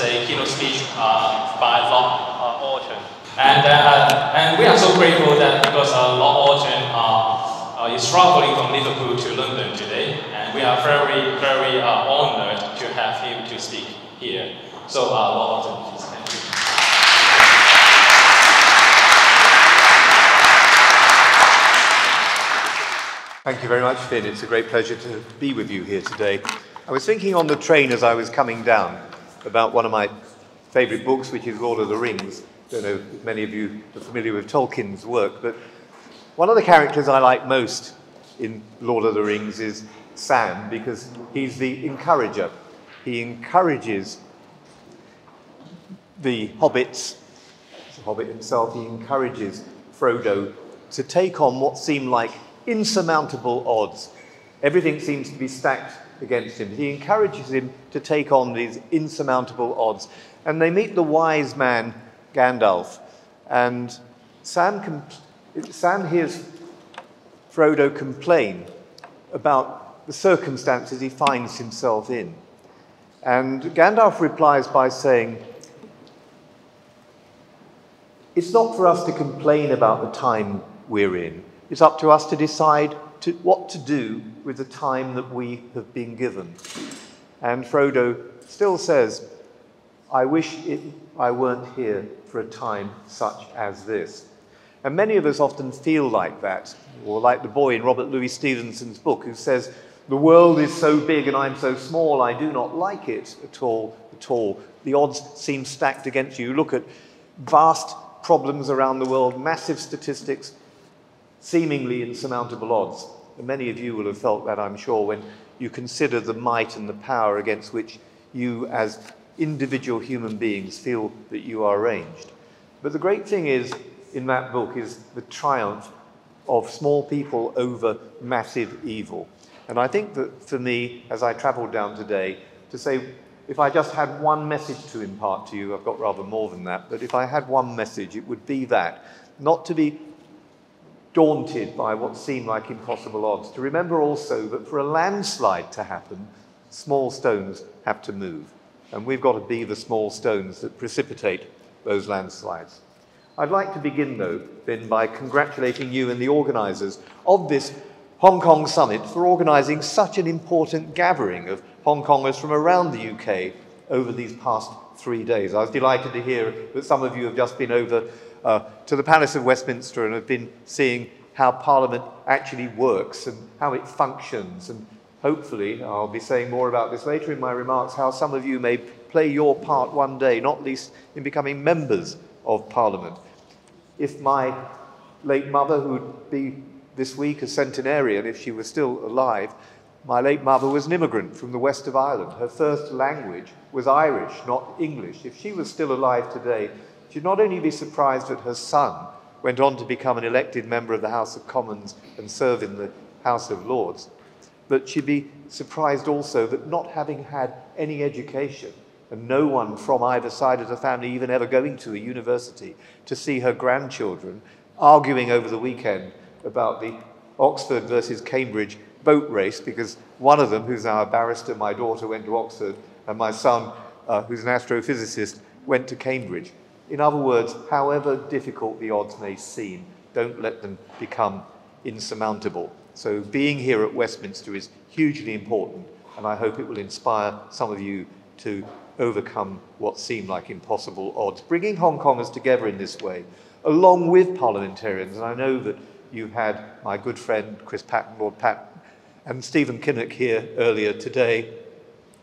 a keynote speech by Lord Alton. And we are so grateful that because Lord Alton is traveling from Liverpool to London today, and we are very, very honored to have him to speak here. So, Lord Alton, please. Thank you. Thank you very much, Finn. It's a great pleasure to be with you here today. I was thinking on the train as I was coming down about one of my favourite books, which is Lord of the Rings. I don't know if many of you are familiar with Tolkien's work, but one of the characters I like most in Lord of the Rings is Sam, because he's the encourager. He encourages the hobbits, the hobbit himself, he encourages Frodo to take on what seem like insurmountable odds. Everything seems to be stacked against him. He encourages him to take on these insurmountable odds. And they meet the wise man, Gandalf. And Sam hears Frodo complain about the circumstances he finds himself in. And Gandalf replies by saying, "It's not for us to complain about the time we're in. It's up to us to decide what to do with the time that we have been given." And Frodo still says, "I wish I weren't here for a time such as this." And many of us often feel like that, or like the boy in Robert Louis Stevenson's book who says, "The world is so big and I'm so small, I do not like it at all, at all. The odds seem stacked against you." You look at vast problems around the world, massive statistics, seemingly insurmountable odds. And many of you will have felt that, I'm sure, when you consider the might and the power against which you as individual human beings feel that you are ranged. But the great thing is, in that book, is the triumph of small people over massive evil. And I think that for me, as I travelled down today, to say, if I just had one message to impart to you, I've got rather more than that, but if I had one message, it would be that, not to be daunted by what seem like impossible odds, to remember also that for a landslide to happen, small stones have to move. And we've got to be the small stones that precipitate those landslides. I'd like to begin, though, then, by congratulating you and the organisers of this Hong Kong Summit for organising such an important gathering of Hong Kongers from around the UK over these past 3 days. I was delighted to hear that some of you have just been over to the Palace of Westminster and have been seeing how Parliament actually works and how it functions. And hopefully, I'll be saying more about this later in my remarks, how some of you may play your part one day, not least in becoming members of Parliament. If my late mother, who would be this week a centenarian if she was still alive, my late mother was an immigrant from the west of Ireland. Her first language was Irish, not English. If she was still alive today, she'd not only be surprised that her son went on to become an elected member of the House of Commons and serve in the House of Lords, but she'd be surprised also that, not having had any education and no one from either side of the family even ever going to a university, to see her grandchildren arguing over the weekend about the Oxford versus Cambridge boat race, because one of them, who's now a barrister, my daughter, went to Oxford, and my son, who's an astrophysicist, went to Cambridge. In other words, however difficult the odds may seem, don't let them become insurmountable. So being here at Westminster is hugely important, and I hope it will inspire some of you to overcome what seem like impossible odds. Bringing Hong Kongers together in this way, along with parliamentarians, and I know that you had my good friend Chris Patten, Lord Patten, and Stephen Kinnock here earlier today,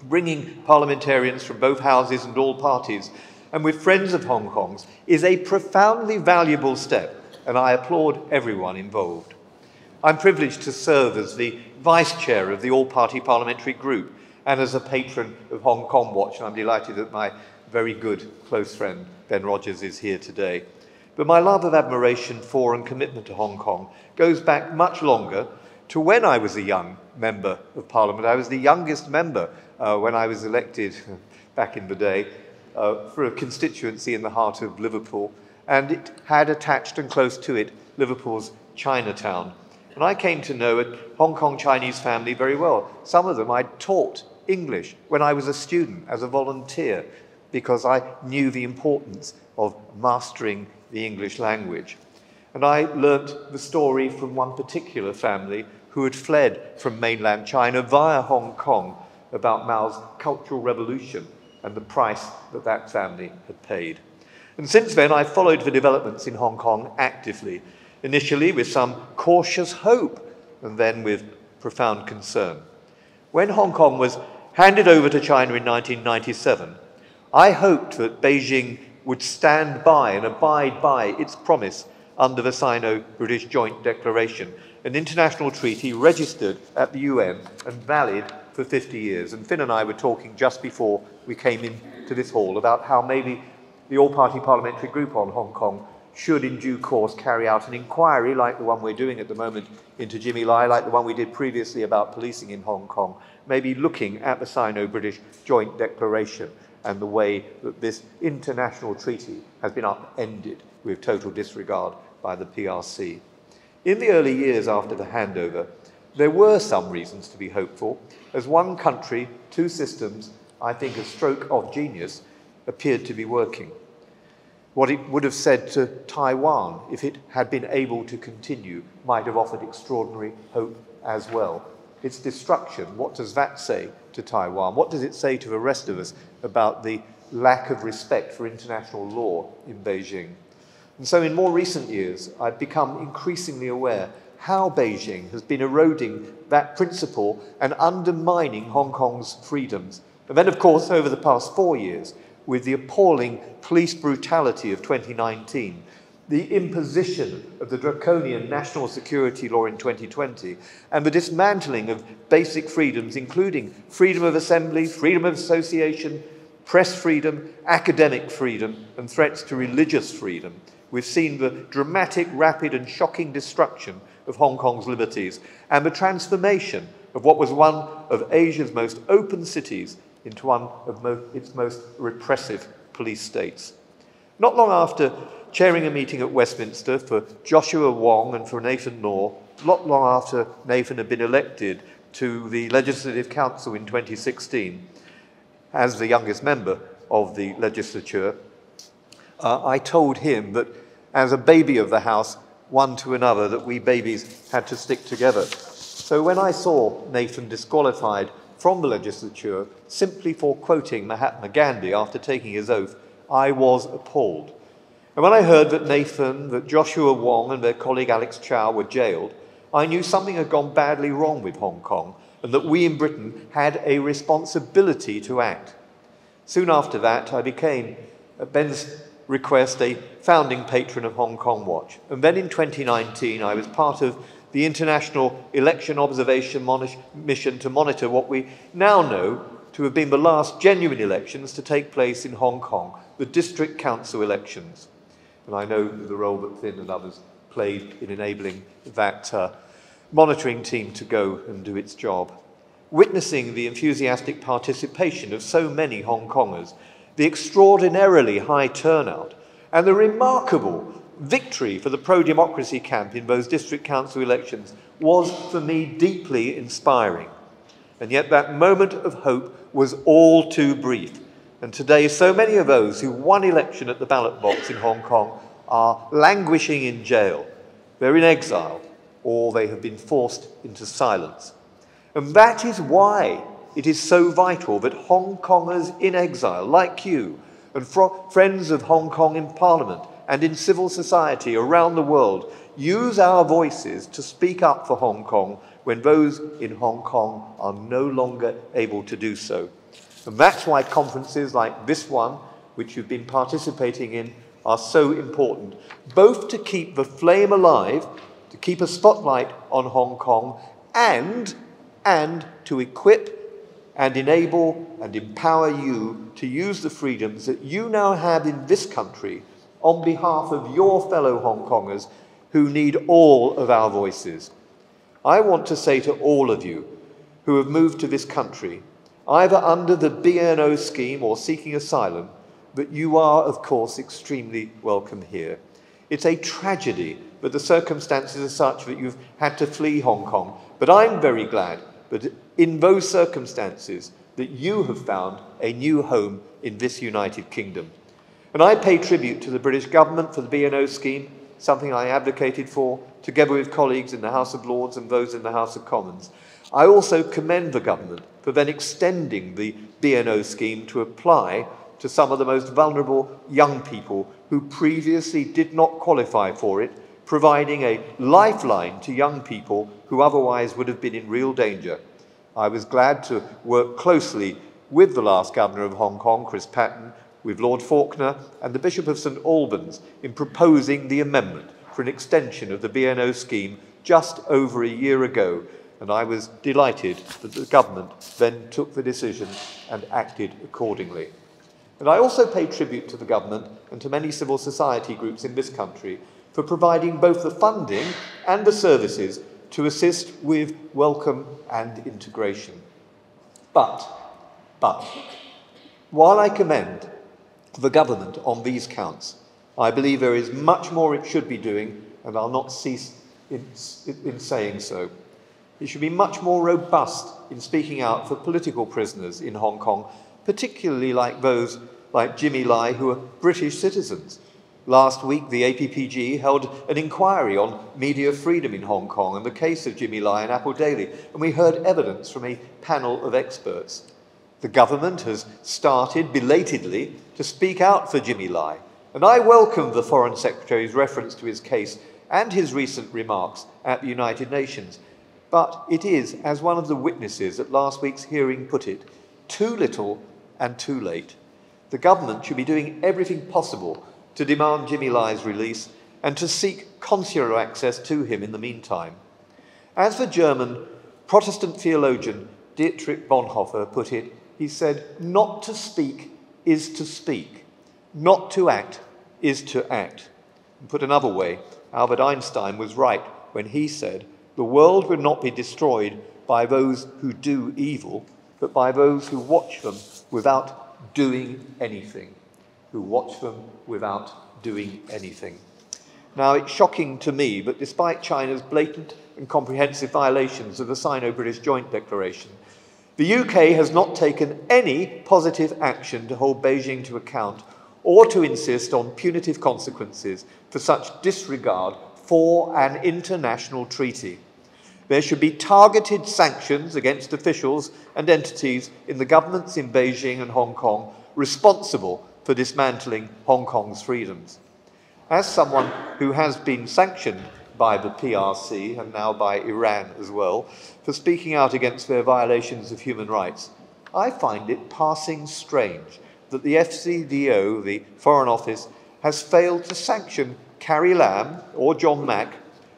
bringing parliamentarians from both houses and all parties, and with friends of Hong Kong's, is a profoundly valuable step, and I applaud everyone involved. I'm privileged to serve as the Vice Chair of the All-Party Parliamentary Group and as a patron of Hong Kong Watch, and I'm delighted that my very good close friend Ben Rogers is here today. But my love of admiration for and commitment to Hong Kong goes back much longer, to when I was a young member of Parliament. I was the youngest member when I was elected back in the day for a constituency in the heart of Liverpool, and it had attached and close to it Liverpool's Chinatown. And I came to know a Hong Kong Chinese family very well. Some of them I'd taught English when I was a student, as a volunteer. because I knew the importance of mastering the English language. And I learnt the story from one particular family who had fled from mainland China via Hong Kong about Mao's Cultural Revolution and the price that that family had paid. And since then, I've followed the developments in Hong Kong actively, initially with some cautious hope, and then with profound concern. When Hong Kong was handed over to China in 1997, I hoped that Beijing would stand by and abide by its promise under the Sino-British Joint Declaration, an international treaty registered at the UN and valid for 50 years. And Finn and I were talking just before we came into this hall about how maybe the All-Party Parliamentary Group on Hong Kong should in due course carry out an inquiry like the one we're doing at the moment into Jimmy Lai, like the one we did previously about policing in Hong Kong, maybe looking at the Sino-British Joint Declaration and the way that this international treaty has been upended with total disregard by the PRC. In the early years after the handover, there were some reasons to be hopeful, as one country, two systems, I think a stroke of genius, appeared to be working. What it would have said to Taiwan, if it had been able to continue, might have offered extraordinary hope as well. Its destruction, what does that say to Taiwan? What does it say to the rest of us about the lack of respect for international law in Beijing? And so in more recent years, I've become increasingly aware how Beijing has been eroding that principle and undermining Hong Kong's freedoms. And then, of course, over the past 4 years, with the appalling police brutality of 2019, the imposition of the draconian national security law in 2020, and the dismantling of basic freedoms, including freedom of assembly, freedom of association, press freedom, academic freedom, and threats to religious freedom. We've seen the dramatic, rapid, and shocking destruction of Hong Kong's liberties and the transformation of what was one of Asia's most open cities into one of its most repressive police states. Not long after chairing a meeting at Westminster for Joshua Wong and for Nathan Law, not long after Nathan had been elected to the Legislative Council in 2016 as the youngest member of the legislature, I told him that as a baby of the house, one to another, that we babies had to stick together. So when I saw Nathan disqualified from the legislature simply for quoting Mahatma Gandhi after taking his oath, I was appalled. And when I heard that Nathan, that Joshua Wong and their colleague Alex Chow were jailed, I knew something had gone badly wrong with Hong Kong and that we in Britain had a responsibility to act. Soon after that, I became, at Ben's request, a founding patron of Hong Kong Watch. And then in 2019, I was part of the International Election Observation Mission to monitor what we now know to have been the last genuine elections to take place in Hong Kong, the District Council elections. And I know the role that Finn and others played in enabling that monitoring team to go and do its job. Witnessing the enthusiastic participation of so many Hong Kongers, the extraordinarily high turnout, and the remarkable victory for the pro-democracy camp in those district council elections was, for me, deeply inspiring. And yet that moment of hope was all too brief. And today, so many of those who won election at the ballot box in Hong Kong are languishing in jail. They're in exile, or they have been forced into silence. And that is why it is so vital that Hong Kongers in exile, like you, and friends of Hong Kong in Parliament and in civil society around the world, use our voices to speak up for Hong Kong when those in Hong Kong are no longer able to do so. And that's why conferences like this one, which you've been participating in, are so important, both to keep the flame alive, to keep a spotlight on Hong Kong, and to equip and enable and empower you to use the freedoms that you now have in this country on behalf of your fellow Hong Kongers who need all of our voices. I want to say to all of you who have moved to this country, either under the BNO scheme or seeking asylum, that you are, of course, extremely welcome here. It's a tragedy that the circumstances are such that you've had to flee Hong Kong, but I'm very glad that in those circumstances that you have found a new home in this United Kingdom. And I pay tribute to the British government for the B&O scheme, something I advocated for, together with colleagues in the House of Lords and those in the House of Commons. I also commend the government for then extending the B&O scheme to apply to some of the most vulnerable young people who previously did not qualify for it, providing a lifeline to young people who otherwise would have been in real danger. I was glad to work closely with the last Governor of Hong Kong, Chris Patten, with Lord Faulkner and the Bishop of St Albans in proposing the amendment for an extension of the B&O scheme just over a year ago, and I was delighted that the government then took the decision and acted accordingly. And I also pay tribute to the government and to many civil society groups in this country for providing both the funding and the services to assist with welcome and integration. But, while I commend the government on these counts, I believe there is much more it should be doing, and I'll not cease in saying so. It should be much more robust in speaking out for political prisoners in Hong Kong, particularly like those like Jimmy Lai, who are British citizens. Last week, the APPG held an inquiry on media freedom in Hong Kong and the case of Jimmy Lai and Apple Daily, and we heard evidence from a panel of experts. The government has started, belatedly, to speak out for Jimmy Lai, and I welcome the Foreign Secretary's reference to his case and his recent remarks at the United Nations. But it is, as one of the witnesses at last week's hearing put it, too little and too late. The government should be doing everything possible to demand Jimmy Lai's release and to seek consular access to him in the meantime. As the German Protestant theologian Dietrich Bonhoeffer put it, he said, "Not to speak is to speak. Not to act is to act." And put another way, Albert Einstein was right when he said, "The world will not be destroyed by those who do evil, but by those who watch them without doing anything." Who watch them without doing anything. Now, it's shocking to me, but despite China's blatant and comprehensive violations of the Sino-British Joint Declaration, the UK has not taken any positive action to hold Beijing to account or to insist on punitive consequences for such disregard for an international treaty. There should be targeted sanctions against officials and entities in the governments in Beijing and Hong Kong responsible for dismantling Hong Kong's freedoms. As someone who has been sanctioned by the PRC and now by Iran as well for speaking out against their violations of human rights, I find it passing strange that the FCDO, the Foreign Office, has failed to sanction Carrie Lam or John Mack,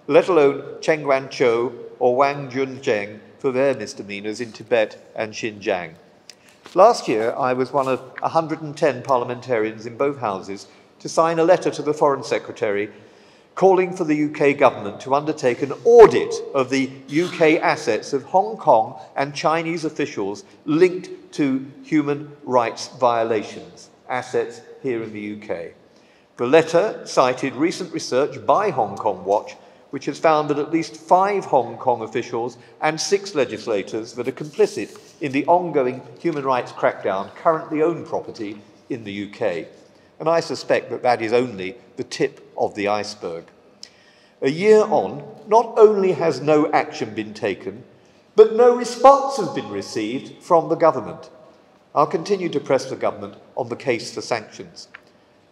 let alone Cheng Guangzhou or Wang Junzheng for their misdemeanors in Tibet and Xinjiang. Last year, I was one of 110 parliamentarians in both houses to sign a letter to the Foreign Secretary calling for the UK government to undertake an audit of the UK assets of Hong Kong and Chinese officials linked to human rights violations, assets here in the UK. The letter cited recent research by Hong Kong Watch, which has found that at least 5 Hong Kong officials and 6 legislators that are complicit in the ongoing human rights crackdown currently own property in the UK. And I suspect that that is only the tip of the iceberg. A year on, not only has no action been taken, but no response has been received from the government. I'll continue to press the government on the case for sanctions.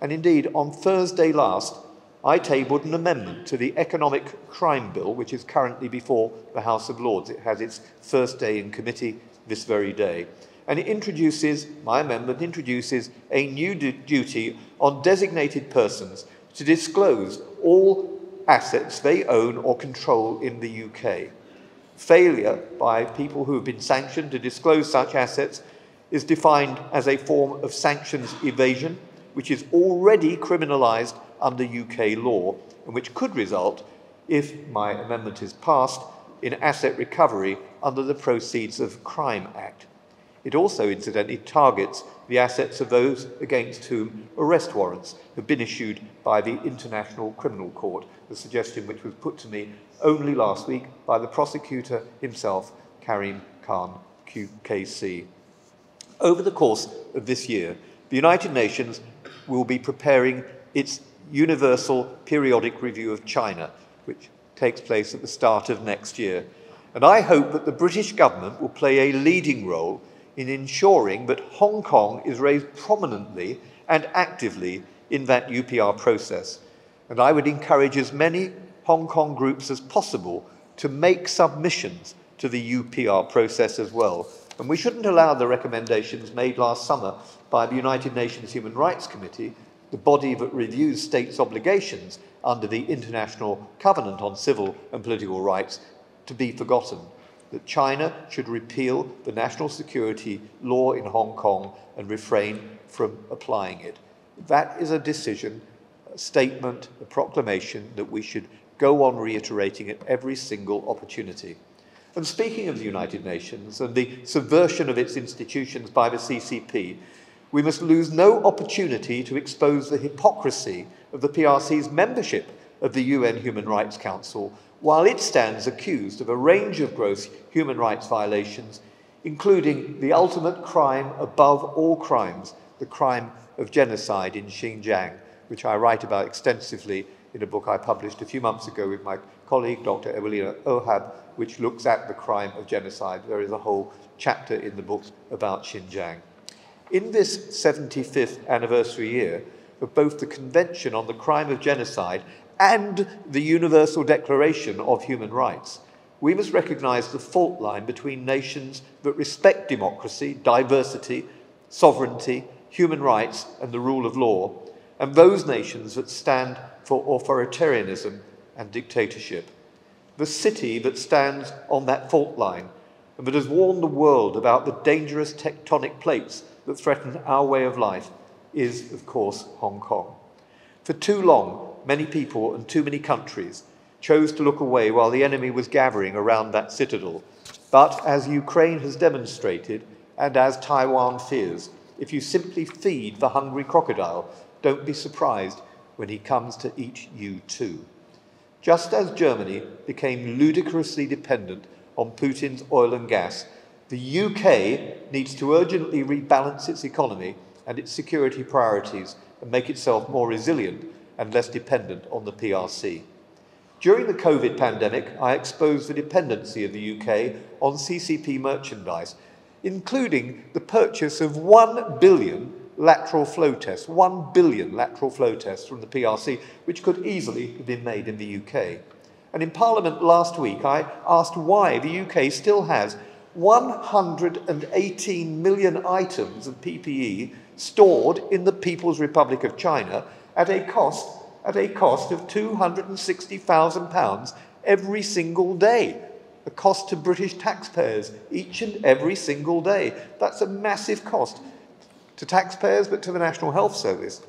And indeed, on Thursday last, I tabled an amendment to the Economic Crime Bill, which is currently before the House of Lords. It has its first day in committee this very day. And my amendment introduces a new duty on designated persons to disclose all assets they own or control in the UK. Failure by people who have been sanctioned to disclose such assets is defined as a form of sanctions evasion, which is already criminalised under UK law, and which could result, if my amendment is passed, in asset recovery under the Proceeds of Crime Act. It also, incidentally, targets the assets of those against whom arrest warrants have been issued by the International Criminal Court, a suggestion which was put to me only last week by the prosecutor himself, Karim Khan, QKC. Over the course of this year, the United Nations will be preparing its Universal Periodic Review of China, which takes place at the start of next year. And I hope that the British government will play a leading role in ensuring that Hong Kong is raised prominently and actively in that UPR process. And I would encourage as many Hong Kong groups as possible to make submissions to the UPR process as well. And we shouldn't allow the recommendations made last summer by the United Nations Human Rights Committee, the body that reviews states' obligations under the International Covenant on Civil and Political Rights, to be forgotten. That China should repeal the national security law in Hong Kong and refrain from applying it. That is a decision, a statement, a proclamation that we should go on reiterating at every single opportunity. And speaking of the United Nations and the subversion of its institutions by the CCP, we must lose no opportunity to expose the hypocrisy of the PRC's membership of the UN Human Rights Council, while it stands accused of a range of gross human rights violations, including the ultimate crime above all crimes, the crime of genocide in Xinjiang, which I write about extensively in a book I published a few months ago with my colleague, Dr. Evelina Ohab, which looks at the crime of genocide. There is a whole chapter in the book about Xinjiang. In this 75th anniversary year of both the Convention on the Crime of Genocide and the Universal Declaration of Human Rights, we must recognise the fault line between nations that respect democracy, diversity, sovereignty, human rights and the rule of law, and those nations that stand for authoritarianism and dictatorship. The city that stands on that fault line and that has warned the world about the dangerous tectonic plates that threaten our way of life is, of course, Hong Kong. For too long, many people and too many countries chose to look away while the enemy was gathering around that citadel. But as Ukraine has demonstrated, and as Taiwan fears, if you simply feed the hungry crocodile, don't be surprised when he comes to eat you too. Just as Germany became ludicrously dependent on Putin's oil and gas, the UK needs to urgently rebalance its economy and its security priorities and make itself more resilient and less dependent on the PRC. During the COVID pandemic, I exposed the dependency of the UK on CCP merchandise, including the purchase of 1 billion lateral flow tests, 1 billion lateral flow tests from the PRC, which could easily have been made in the UK. And in Parliament last week, I asked why the UK still has 118 million items of PPE stored in the People's Republic of China at a cost of £260,000 every single day. The cost to British taxpayers each and every single day. That's a massive cost to taxpayers, but to the National Health Service,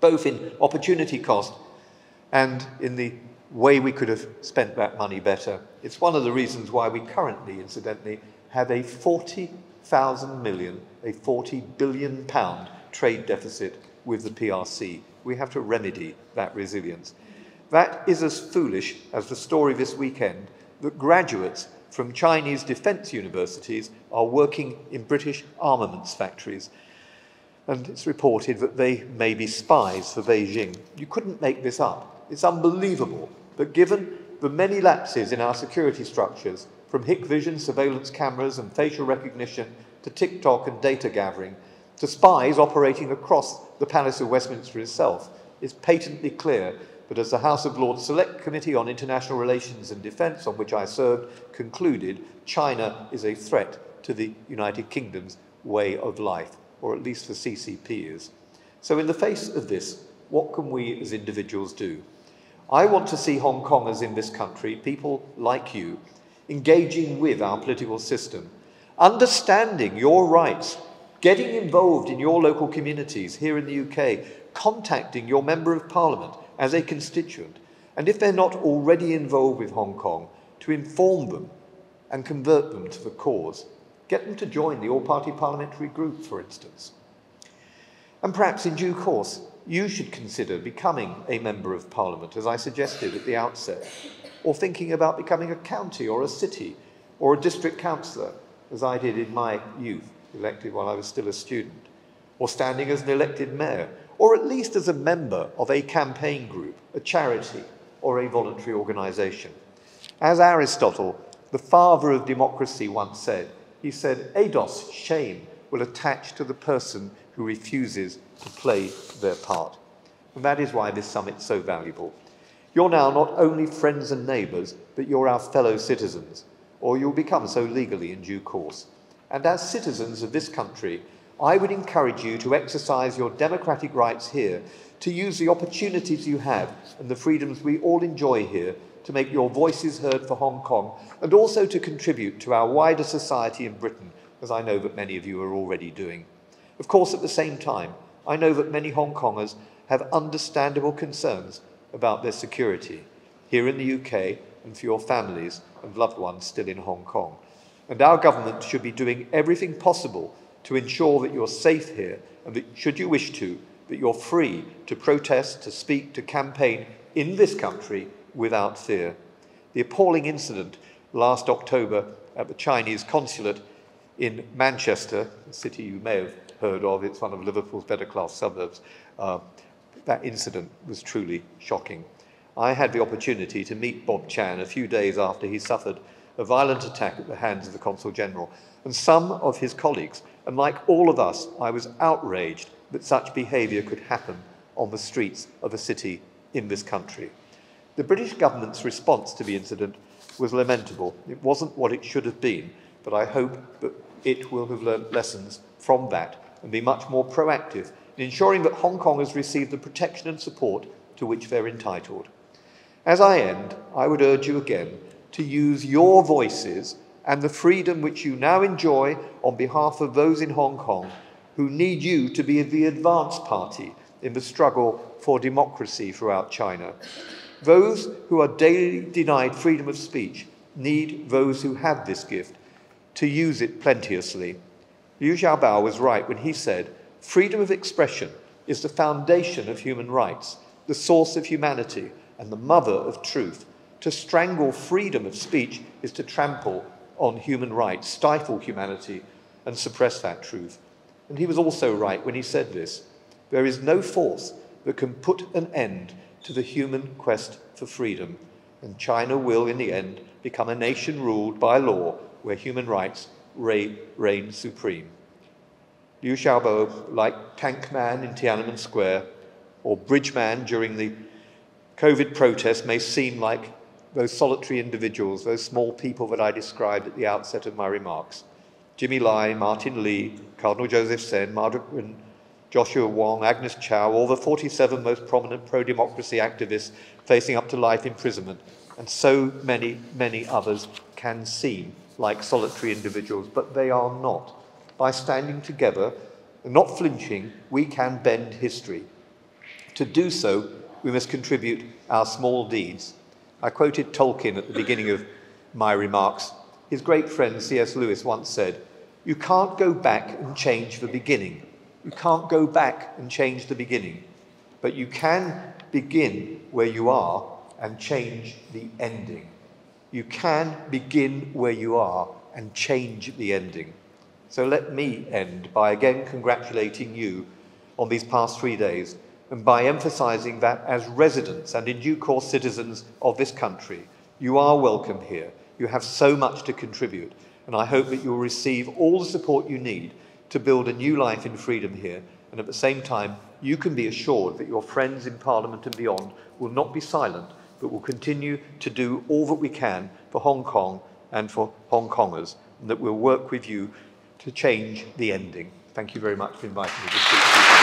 both in opportunity cost and in the way we could have spent that money better. It's one of the reasons why we currently, incidentally, have a 40,000 million, a £40 billion trade deficit with the PRC. We have to remedy that resilience. That is as foolish as the story this weekend that graduates from Chinese defence universities are working in British armaments factories. And it's reported that they may be spies for Beijing. You couldn't make this up. It's unbelievable that given the many lapses in our security structures, from Hikvision surveillance cameras and facial recognition to TikTok and data gathering, to spies operating across the Palace of Westminster itself, it's patently clear that as the House of Lords Select Committee on International Relations and Defence, on which I served, concluded, China is a threat to the United Kingdom's way of life, or at least the CCP is. So in the face of this, what can we as individuals do? I want to see Hong Kongers in this country, people like you, engaging with our political system, understanding your rights, getting involved in your local communities here in the UK, contacting your Member of Parliament as a constituent, and if they're not already involved with Hong Kong, to inform them and convert them to the cause. Get them to join the all-party parliamentary group, for instance. And perhaps in due course, you should consider becoming a Member of Parliament, as I suggested at the outset, or thinking about becoming a county or a city or a district councillor, as I did in my youth. elected while I was still a student, or standing as an elected mayor, or at least as a member of a campaign group, a charity, or a voluntary organisation. As Aristotle, the father of democracy, once said, he said, eidos, shame, will attach to the person who refuses to play their part. And that is why this summit's so valuable. You're now not only friends and neighbours, but you're our fellow citizens, or you'll become so legally in due course. And as citizens of this country, I would encourage you to exercise your democratic rights here, to use the opportunities you have and the freedoms we all enjoy here to make your voices heard for Hong Kong, and also to contribute to our wider society in Britain, as I know that many of you are already doing. Of course, at the same time, I know that many Hong Kongers have understandable concerns about their security here in the UK and for your families and loved ones still in Hong Kong. And our government should be doing everything possible to ensure that you're safe here and that, should you wish to, that you're free to protest, to speak, to campaign in this country without fear. The appalling incident last October at the Chinese consulate in Manchester, a city you may have heard of, it's one of Liverpool's better class suburbs, that incident was truly shocking. I had the opportunity to meet Bob Chan a few days after he suffered a violent attack at the hands of the Consul General and some of his colleagues, and like all of us, I was outraged that such behaviour could happen on the streets of a city in this country. The British government's response to the incident was lamentable. It wasn't what it should have been, but I hope that it will have learnt lessons from that and be much more proactive in ensuring that Hong Kongers receive the protection and support to which they're entitled. As I end, I would urge you again to use your voices and the freedom which you now enjoy on behalf of those in Hong Kong who need you to be the advance party in the struggle for democracy throughout China. Those who are daily denied freedom of speech need those who have this gift to use it plenteously. Liu Xiaobao was right when he said, freedom of expression is the foundation of human rights, the source of humanity, and the mother of truth. To strangle freedom of speech is to trample on human rights, stifle humanity, and suppress that truth. And he was also right when he said this, there is no force that can put an end to the human quest for freedom, and China will, in the end, become a nation ruled by law where human rights reign supreme. Liu Xiaobo, like Tank Man in Tiananmen Square, or Bridge Man during the COVID protests, may seem like those solitary individuals, those small people that I described at the outset of my remarks. Jimmy Lai, Martin Lee, Cardinal Joseph Sen, Margaret Nguyen, Joshua Wong, Agnes Chow, all the 47 most prominent pro-democracy activists facing up to life imprisonment, and so many, many others can seem like solitary individuals, but they are not. By standing together and not flinching, we can bend history. To do so, we must contribute our small deeds. I quoted Tolkien at the beginning of my remarks. His great friend C.S. Lewis once said, you can't go back and change the beginning. You can't go back and change the beginning, but you can begin where you are and change the ending. You can begin where you are and change the ending. So let me end by again congratulating you on these past 3 days and by emphasising that as residents and in due course citizens of this country, you are welcome here. You have so much to contribute, and I hope that you will receive all the support you need to build a new life in freedom here, and at the same time, you can be assured that your friends in Parliament and beyond will not be silent, but will continue to do all that we can for Hong Kong and for Hong Kongers, and that we'll work with you to change the ending. Thank you very much for inviting me to speak to you.